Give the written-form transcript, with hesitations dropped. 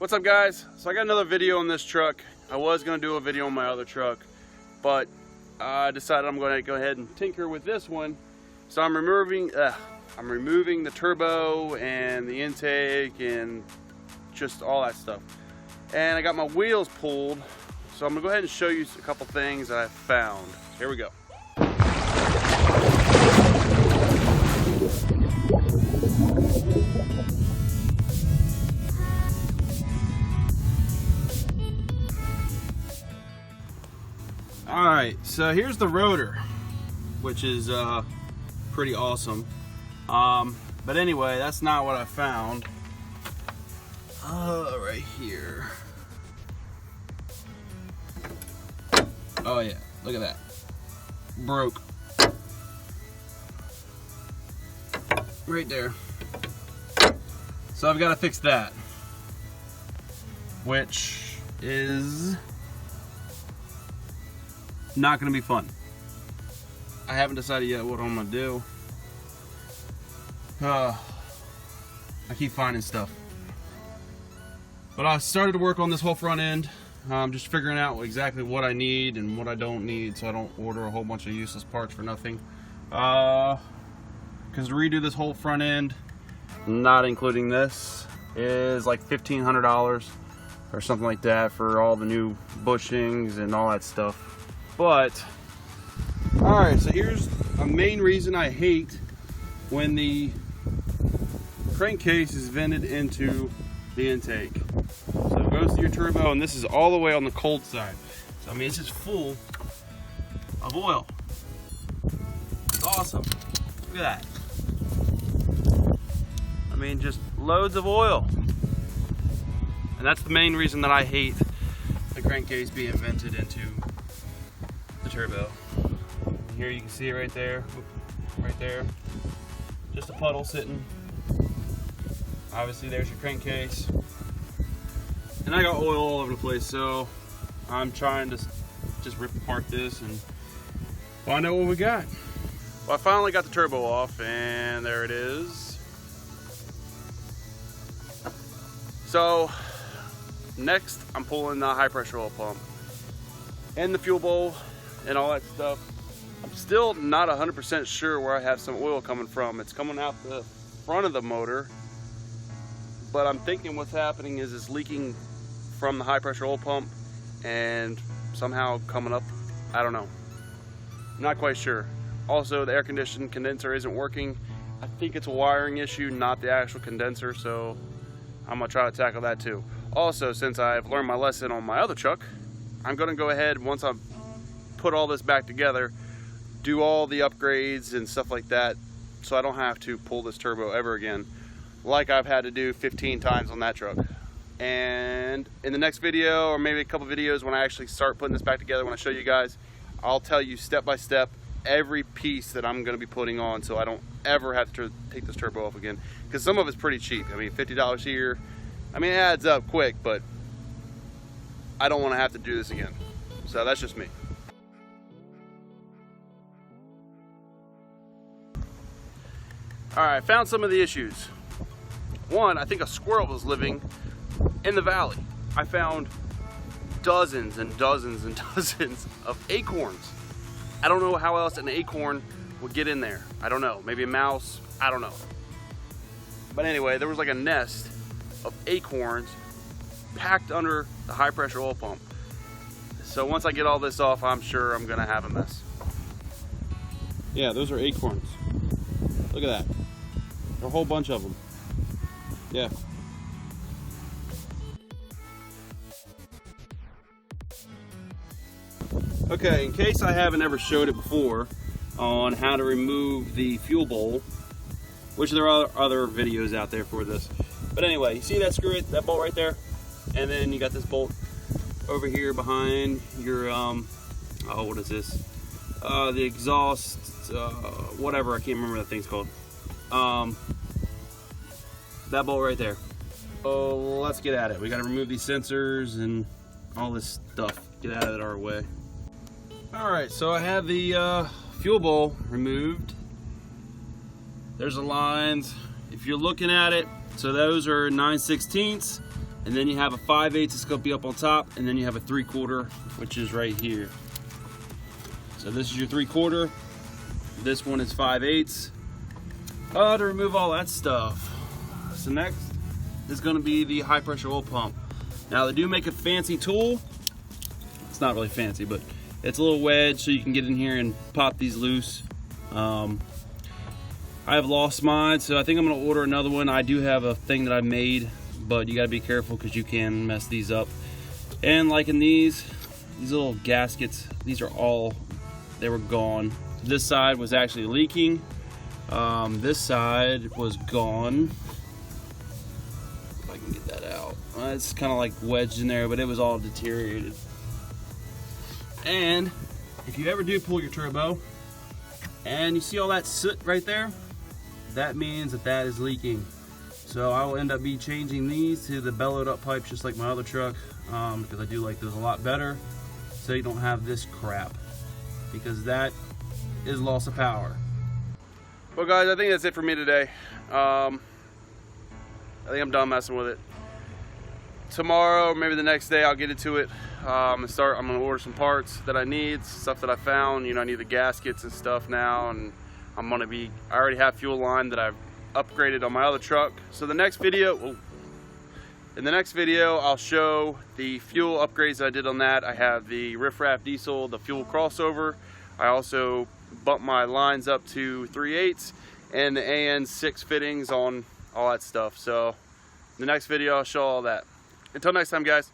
What's up, guys? So I got another video on this truck. I was going to do a video on my other truck, but I decided I'm going to go ahead and tinker with this one. So I'm removing the turbo and the intake and just all that stuff. And I got my wheels pulled, so I'm going to go ahead and show you a couple things that I found. Here we go. Alright, so here's the rotor, which is pretty awesome. But anyway, that's not what I found. Right here. Oh yeah, look at that. Broke. Right there. So I've got to fix that, which is not going to be fun. I haven't decided yet what I'm going to do. I keep finding stuff. But I started to work on this whole front end. Just figuring out exactly what I need and what I don't need, so I don't order a whole bunch of useless parts for nothing. Because to redo this whole front end, not including this, is like $1,500 or something like that for all the new bushings and all that stuff. But, alright, so here's a main reason I hate when the crankcase is vented into the intake. So it goes to your turbo, and this is all the way on the cold side. So I mean, it's just full of oil. It's awesome. Look at that. I mean, just loads of oil. And that's the main reason that I hate the crankcase being vented into the turbo. And here you can see it right there. Right there. Just a puddle sitting. Obviously there's your crankcase. And I got oil all over the place, so I'm trying to just rip apart this and find out what we got. Well, I finally got the turbo off, and there it is. So next I'm pulling the high pressure oil pump and the fuel bowl and all that stuff. I'm still not 100% sure where I have some oil coming from. It's coming out the front of the motor, but I'm thinking what's happening is it's leaking from the high pressure oil pump and somehow coming up. I don't know. I'm not quite sure. Also, the air conditioning condenser isn't working. I think it's a wiring issue, not the actual condenser, so I'm gonna try to tackle that too. Also, since I've learned my lesson on my other truck, I'm gonna go ahead, once I put all this back together, do all the upgrades and stuff like that, so I don't have to pull this turbo ever again, like I've had to do 15 times on that truck. And in the next video, or maybe a couple videos when I actually start putting this back together, when I show you guys, I'll tell you step by step every piece that I'm going to be putting on, so I don't ever have to take this turbo off again, because some of it's pretty cheap. I mean, $50 here, I mean, it adds up quick, but I don't want to have to do this again. So that's just me. Alright, I found some of the issues. One, I think a squirrel was living in the valley. I found dozens and dozens and dozens of acorns. I don't know how else an acorn would get in there. I don't know. Maybe a mouse. I don't know. But anyway, there was like a nest of acorns packed under the high pressure oil pump. So once I get all this off, I'm sure I'm gonna have a mess. Yeah, those are acorns. Look at that. There are a whole bunch of them. Yeah. Okay, in case I haven't ever showed it before on how to remove the fuel bowl, which there are other videos out there for this. But anyway, you see that screw, that bolt right there? And then you got this bolt over here behind your, oh, what is this? The exhaust, whatever, I can't remember what that thing's called. That bolt right there. So let's get at it. We gotta remove these sensors and all this stuff. Get out of it our way. Alright, so I have the fuel bowl removed. There's the lines. If you're looking at it, so those are 9/16. and then you have a 5/8 that's going to be up on top, and then you have a 3/4, which is right here. So this is your 3/4. This one is 5/8. To remove all that stuff. So next is going to be the high pressure oil pump. Now they do make a fancy tool. It's not really fancy, but it's a little wedge so you can get in here and pop these loose. I have lost mine, so I think I'm going to order another one. I do have a thing that I made, but you got to be careful because you can mess these up. And like in these little gaskets, these are all, they were gone. This side was actually leaking. This side was gone. If I can get that out. It's kind of like wedged in there, but it was all deteriorated. And if you ever do pull your turbo and you see all that soot right there, that means that is leaking. So I will end up changing these to the bellowed up pipes, just like my other truck, because I do like those a lot better, so you don't have this crap, because that is loss of power. Well guys, I think that's it for me today. I think I'm done messing with it. Tomorrow, maybe the next day, I'll get into it. I'm gonna order some parts that I need, stuff that I found. You know, I need the gaskets and stuff now, and I already have fuel line that I've upgraded on my other truck. So the next video, in the next video, I'll show the fuel upgrades that I did on that. I have the RIFFRAFF diesel, the fuel crossover. I also bumped my lines up to 3/8 and the AN6 fittings on all that stuff. So in the next video, I'll show all that. Until next time, guys.